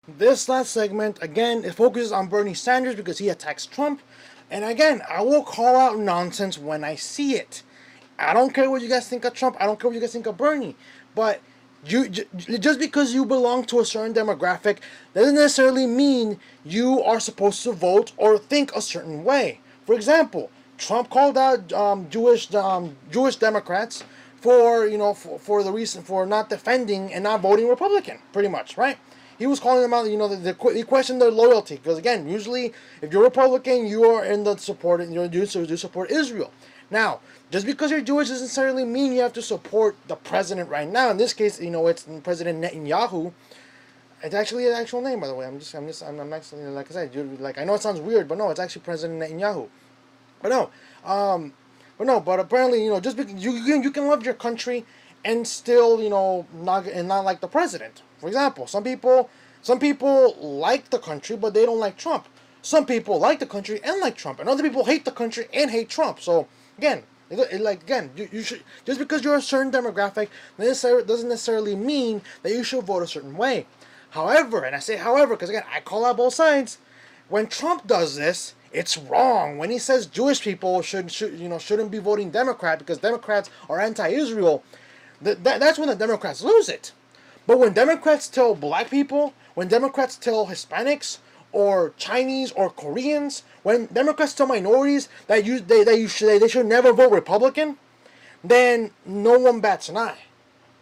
This last segment, again, it focuses on Bernie Sanders because he attacks Trump. And again, I will call out nonsense when I see it. I don't care what you guys think of Trump. I don't care what you guys think of Bernie. But just because you belong to a certain demographic doesn't necessarily mean you are supposed to vote or think a certain way. For example, Trump called out Jewish Democrats for for the reason for not defending and not voting Republican, pretty much, right? He was calling them out. He questioned their loyalty because again, usually if you're Republican, you are in the support. You do support Israel. Now, just because you're Jewish doesn't necessarily mean you have to support the president right now. In this case, it's President Netanyahu. It's actually an actual name, by the way. I'm actually, like I said, like I know it sounds weird, but no, it's actually President Netanyahu. But no, but apparently, just because you can love your country and still, not like the president. For example, some people like the country, but they don't like Trump. Some people like the country and like Trump, and other people hate the country and hate Trump. So again, you should, just because you're a certain demographic doesn't necessarily mean that you should vote a certain way. However, and I say however because again I call out both sides. When Trump does this, it's wrong. When he says Jewish people shouldn't be voting Democrat because Democrats are anti-Israel, that's when the Democrats lose it. But when Democrats tell black people, when Democrats tell Hispanics or Chinese or Koreans, when Democrats tell minorities that they should never vote Republican, then no one bats an eye.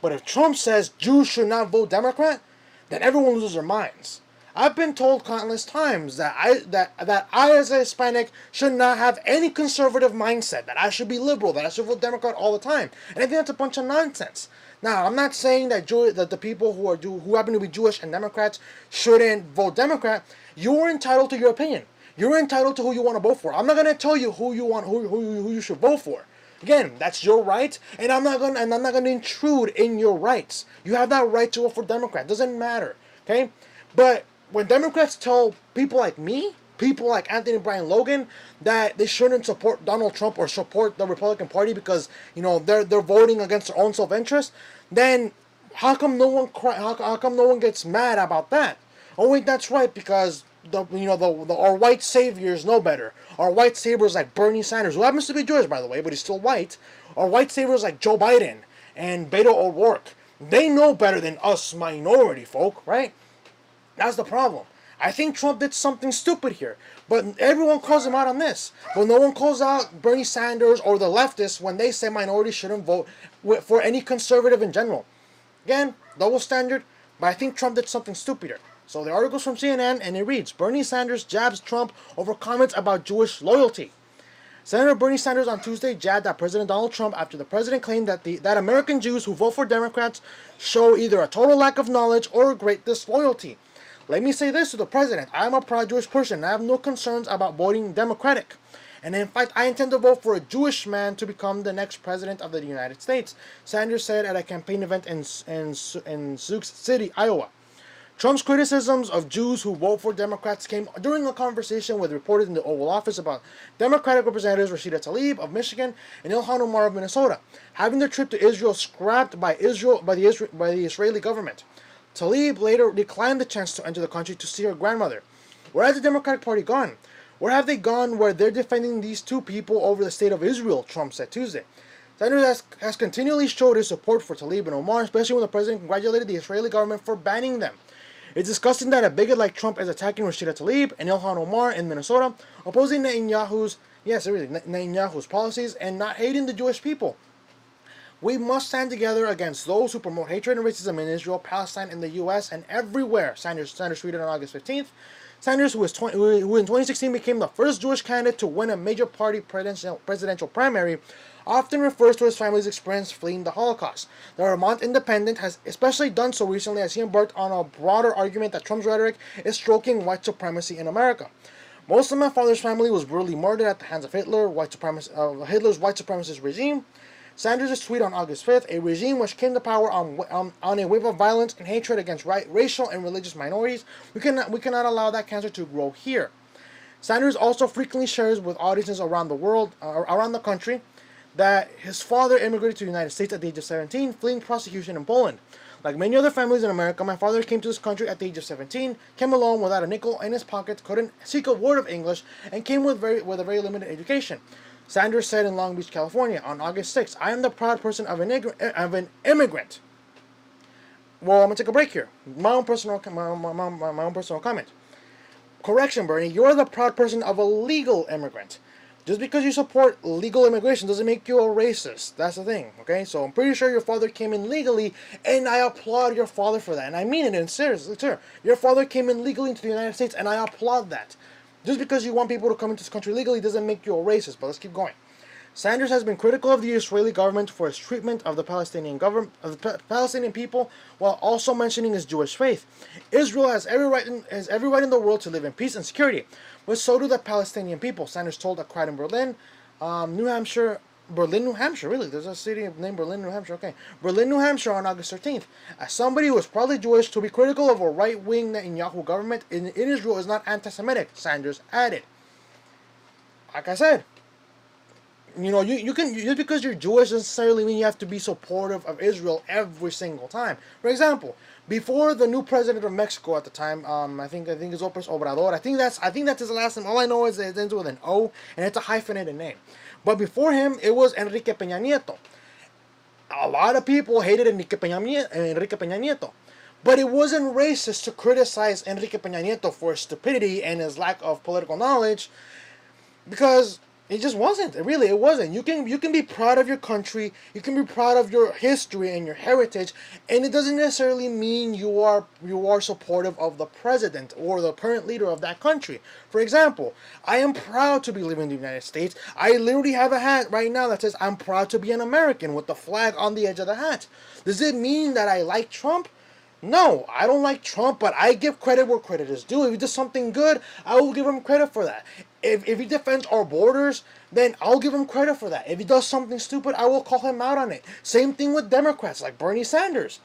But if Trump says Jews should not vote Democrat, then everyone loses their minds. I've been told countless times that I as a Hispanic should not have any conservative mindset, that I should be liberal, that I should vote Democrat all the time. And I think that's a bunch of nonsense. Now, I'm not saying that the people who happen to be Jewish and Democrats shouldn't vote Democrat. You're entitled to your opinion. You're entitled to who you want to vote for. I'm not going to tell you who you should vote for. Again, that's your right, and I'm not going to intrude in your rights. You have that right to vote for Democrat. Doesn't matter, okay? But when Democrats tell people like me, people like Anthony Brian Logan, that they shouldn't support Donald Trump or support the Republican Party because they're voting against their own self-interest, then how come no one gets mad about that? Oh wait, that's right, because our white saviors know better. Our white saviors like Bernie Sanders, who happens to be Jewish by the way, but he's still white. Our white saviors like Joe Biden and Beto O'Rourke, they know better than us minority folk, right? That's the problem. I think Trump did something stupid here, but everyone calls him out on this. But no one calls out Bernie Sanders or the leftists when they say minorities shouldn't vote for any conservative in general. Again, double standard, but I think Trump did something stupider. So the article's from CNN, and it reads, Bernie Sanders jabs Trump over comments about Jewish loyalty. Senator Bernie Sanders on Tuesday jabbed at President Donald Trump after the president claimed that American Jews who vote for Democrats show either a total lack of knowledge or great disloyalty. Let me say this to the president. I am a pro-Jewish person and I have no concerns about voting Democratic. And in fact, I intend to vote for a Jewish man to become the next president of the United States, Sanders said at a campaign event in Sioux City, Iowa. Trump's criticisms of Jews who vote for Democrats came during a conversation with reporters in the Oval Office about Democratic Representatives Rashida Tlaib of Michigan and Ilhan Omar of Minnesota having their trip to Israel scrapped by the Israeli government. Tlaib later declined the chance to enter the country to see her grandmother. Where has the Democratic Party gone? Where have they gone where they're defending these two people over the state of Israel, Trump said Tuesday. Sanders has continually showed his support for Tlaib and Omar, especially when the president congratulated the Israeli government for banning them. It's disgusting that a bigot like Trump is attacking Rashida Tlaib and Ilhan Omar in Minnesota, opposing Netanyahu's policies and not hating the Jewish people. We must stand together against those who promote hatred and racism in Israel, Palestine, in the U.S., and everywhere, Sanders tweeted on August 15th. Sanders, who in 2016 became the first Jewish candidate to win a major party presidential primary, often refers to his family's experience fleeing the Holocaust. The Vermont Independent has especially done so recently as he embarked on a broader argument that Trump's rhetoric is stroking white supremacy in America. Most of my father's family was brutally murdered at the hands of Hitler's white supremacist regime. Sanders' tweet on August 5th, a regime which came to power on a wave of violence and hatred against racial and religious minorities. We cannot allow that cancer to grow here. Sanders also frequently shares with audiences around the country, that his father immigrated to the United States at the age of 17, fleeing prosecution in Poland. Like many other families in America, my father came to this country at the age of 17, came alone without a nickel in his pocket, couldn't speak a word of English, and came with a very limited education. Sanders said in Long Beach, California, on August 6th, "I am the proud person of an immigrant." Well, I'm gonna take a break here. My own personal comment. Correction, Bernie. You're the proud person of a legal immigrant. Just because you support legal immigration doesn't make you a racist. That's the thing, okay? So I'm pretty sure your father came in legally, and I applaud your father for that. And I mean it in seriously, sir. Your father came in legally into the United States, and I applaud that. Just because you want people to come into this country legally doesn't make you a racist. But let's keep going. Sanders has been critical of the Israeli government for its treatment of the Palestinian government, of the Palestinian people, while also mentioning his Jewish faith. Israel has every right in the world to live in peace and security, but so do the Palestinian people. Sanders told a crowd in Berlin, New Hampshire. Berlin, New Hampshire, really? There's a city named Berlin, New Hampshire. Okay. Berlin, New Hampshire on August 13th. As somebody who is probably Jewish, to be critical of a right-wing Netanyahu government in Israel is not anti-Semitic, Sanders added. Like I said, you can, just because you're Jewish doesn't necessarily mean you have to be supportive of Israel every single time. For example, before the new president of Mexico at the time, I think it's López Obrador. I think that's his last name. All I know is it ends with an O, and it's a hyphenated name. But before him, it was Enrique Peña Nieto. A lot of people hated Enrique Peña Nieto. But it wasn't racist to criticize Enrique Peña Nieto for his stupidity and his lack of political knowledge, because it just wasn't. It wasn't. You can be proud of your country. You can be proud of your history and your heritage, and it doesn't necessarily mean you are supportive of the president or the current leader of that country. For example, I am proud to be living in the United States. I literally have a hat right now that says I'm proud to be an American with the flag on the edge of the hat. Does it mean that I like Trump? No, I don't like Trump, but I give credit where credit is due. If he does something good, I will give him credit for that. If he defends our borders, then I'll give him credit for that. If he does something stupid, I will call him out on it. Same thing with Democrats like Bernie Sanders.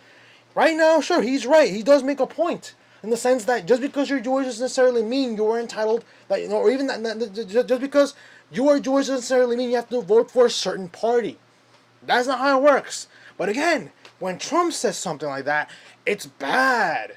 Right now, sure, he's right. He does make a point in the sense that just because you're Jewish doesn't necessarily mean you are entitled, or even just because you are Jewish doesn't necessarily mean you have to vote for a certain party. That's not how it works. But again, when Trump says something like that, it's bad.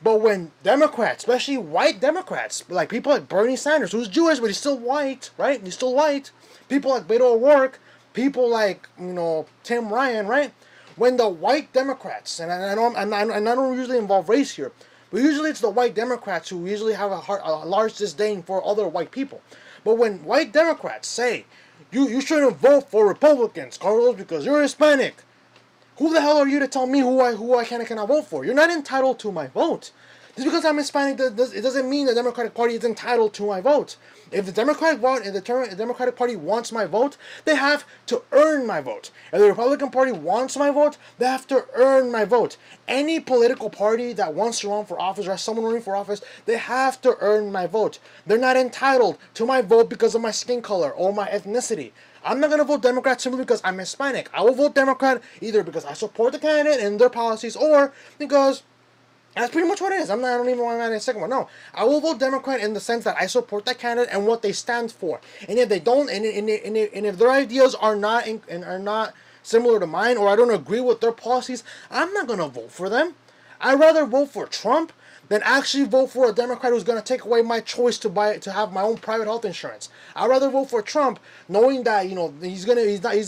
But when Democrats, especially white Democrats, like people like Bernie Sanders, who's Jewish but he's still white, right? He's still white. People like Beto O'Rourke, people like Tim Ryan, right? When the white Democrats, and I don't usually involve race here, but usually it's the white Democrats who usually have a large disdain for other white people. But when white Democrats say you shouldn't vote for Republicans, Carlos, because you're Hispanic, who the hell are you to tell me who I can and cannot vote for? You're not entitled to my vote. Just because I'm Hispanic, it doesn't mean the Democratic Party is entitled to my vote. If the Democratic Party wants my vote, they have to earn my vote. If the Republican Party wants my vote, they have to earn my vote. Any political party that wants to run for office or has someone running for office, they have to earn my vote. They're not entitled to my vote because of my skin color or my ethnicity. I'm not going to vote Democrat simply because I'm Hispanic. I will vote Democrat either because I support the candidate and their policies, or because that's pretty much what it is. I don't even want to add a second one. No, I will vote Democrat in the sense that I support that candidate and what they stand for. And if they don't, and if their ideas are not similar to mine, or I don't agree with their policies, I'm not going to vote for them. I'd rather vote for Trump than actually vote for a Democrat who's going to take away my choice to have my own private health insurance. I'd rather vote for Trump, knowing that he's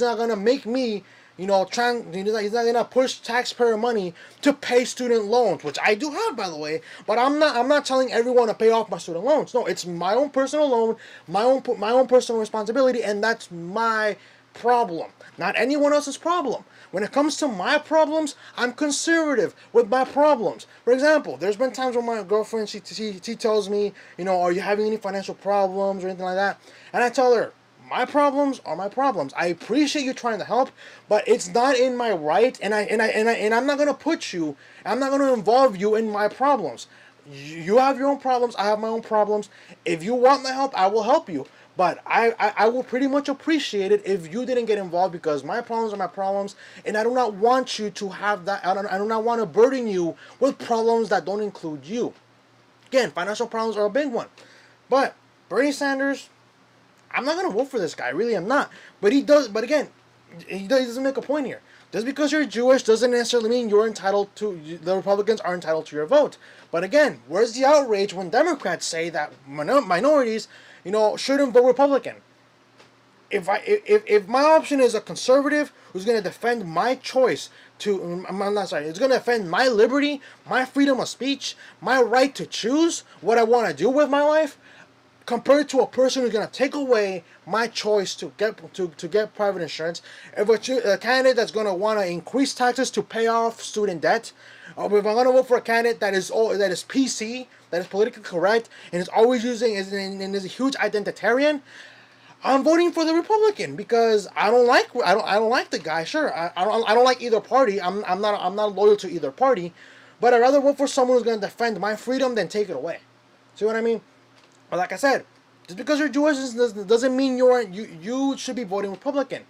not going to make me he's not going to push taxpayer money to pay student loans, which I do have, by the way. But I'm not telling everyone to pay off my student loans. No, it's my own personal loan, my own personal responsibility, and that's my problem, not anyone else's problem. When it comes to my problems, I'm conservative with my problems. For example, there's been times when my girlfriend, she tells me, are you having any financial problems or anything like that? And I tell her, my problems are my problems. I appreciate you trying to help, but it's not in my right, and I'm not gonna I'm not gonna involve you in my problems. You have your own problems, I have my own problems. If you want my help, I will help you. But I will pretty much appreciate it if you didn't get involved, because my problems are my problems, and I do not want you to have that. I do not want to burden you with problems that don't include you. Again, financial problems are a big one. But Bernie Sanders, I'm not going to vote for this guy. Really, I'm not. But he does. But again, he doesn't make a point here. Just because you're Jewish doesn't necessarily mean you're entitled to, the Republicans are entitled to your vote. But again, where's the outrage when Democrats say that minorities, shouldn't vote Republican? If my option is a conservative who's going to defend my choice to, I'm not sorry, it's going to defend my liberty, my freedom of speech, my right to choose what I want to do with my life, compared to a person who's going to take away my choice to get private insurance, if a candidate that's going to want to increase taxes to pay off student debt, or if I'm going to vote for a candidate that is PC, that is politically correct, and is always and is a huge identitarian, I'm voting for the Republican because I don't like the guy. Sure, I don't like either party. I'm not loyal to either party, but I'd rather vote for someone who's going to defend my freedom than take it away. See what I mean? But like I said, just because you're Jewish doesn't mean you should be voting Republican.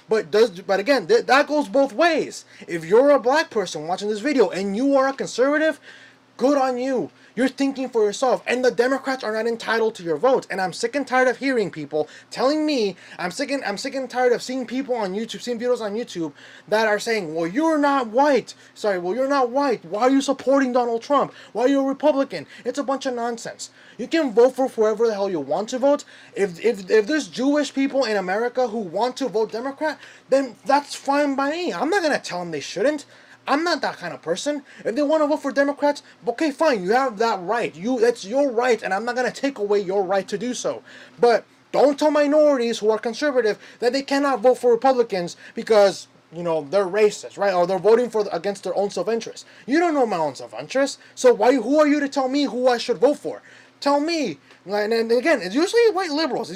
But again, that goes both ways. If you're a black person watching this video and you are a conservative, good on you. You're thinking for yourself, and the Democrats are not entitled to your vote. And I'm sick and tired of hearing people telling me, I'm sick and tired of seeing people on YouTube, seeing videos on YouTube that are saying, well, you're not white. Well, you're not white. Why are you supporting Donald Trump? Why are you a Republican? It's a bunch of nonsense. You can vote for whoever the hell you want to vote. If there's Jewish people in America who want to vote Democrat, then that's fine by me. I'm not going to tell them they shouldn't. I'm not that kind of person. If they want to vote for Democrats, okay, fine, you have that right. That's your right, and I'm not going to take away your right to do so. But don't tell minorities who are conservative that they cannot vote for Republicans because, they're racist, right? Or they're voting against their own self-interest. You don't know my own self-interest, so who are you to tell me who I should vote for? Tell me. And again, it's usually white liberals.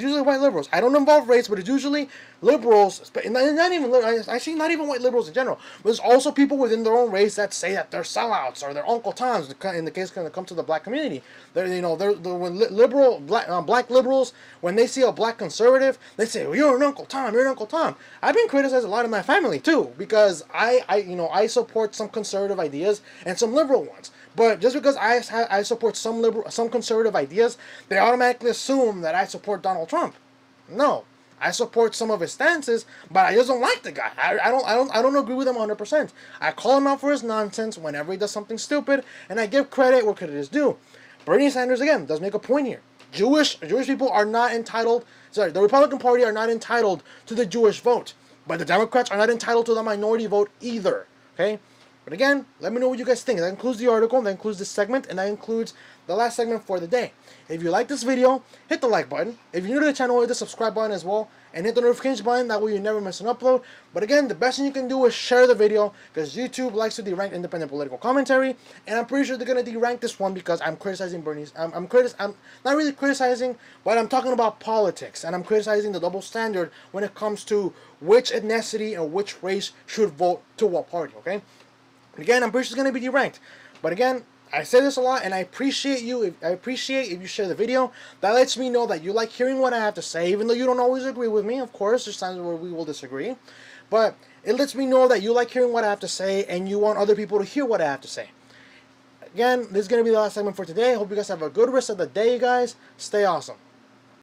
I don't involve race, but it's usually liberals. Not even white liberals in general. But there's also people within their own race that say that they're sellouts or they're Uncle Toms. In the case when it comes to the black community, black liberals, when they see a black conservative, they say, "Well, you're an Uncle Tom. You're an Uncle Tom." I've been criticized a lot in my family too because I support some conservative ideas and some liberal ones. But just because I support some conservative ideas, they automatically assume that I support Donald Trump. No, I support some of his stances, but I just don't like the guy. I don't agree with him 100%. I call him out for his nonsense whenever he does something stupid, and I give credit where credit is due. Bernie Sanders again does make a point here. Jewish people are not entitled. The Republican Party are not entitled to the Jewish vote, but the Democrats are not entitled to the minority vote either. Okay. But again, let me know what you guys think. That includes the article, that includes this segment, and that includes the last segment for the day. If you like this video, hit the like button. If you're new to the channel, hit the subscribe button as well, and hit the notification button. That way you never miss an upload. But again, the best thing you can do is share the video, because YouTube likes to derank independent political commentary, and I'm pretty sure they're going to derank this one because I'm criticizing Bernie's. I'm not really criticizing, but I'm talking about politics, and I'm criticizing the double standard when it comes to which ethnicity or which race should vote to what party, okay? Again, I'm pretty sure it's going to be deranked. But again, I say this a lot, and I appreciate if you share the video. That lets me know that you like hearing what I have to say, even though you don't always agree with me. Of course, there's times where we will disagree. But it lets me know that you like hearing what I have to say, and you want other people to hear what I have to say. Again, this is going to be the last segment for today. I hope you guys have a good rest of the day, guys. Stay awesome.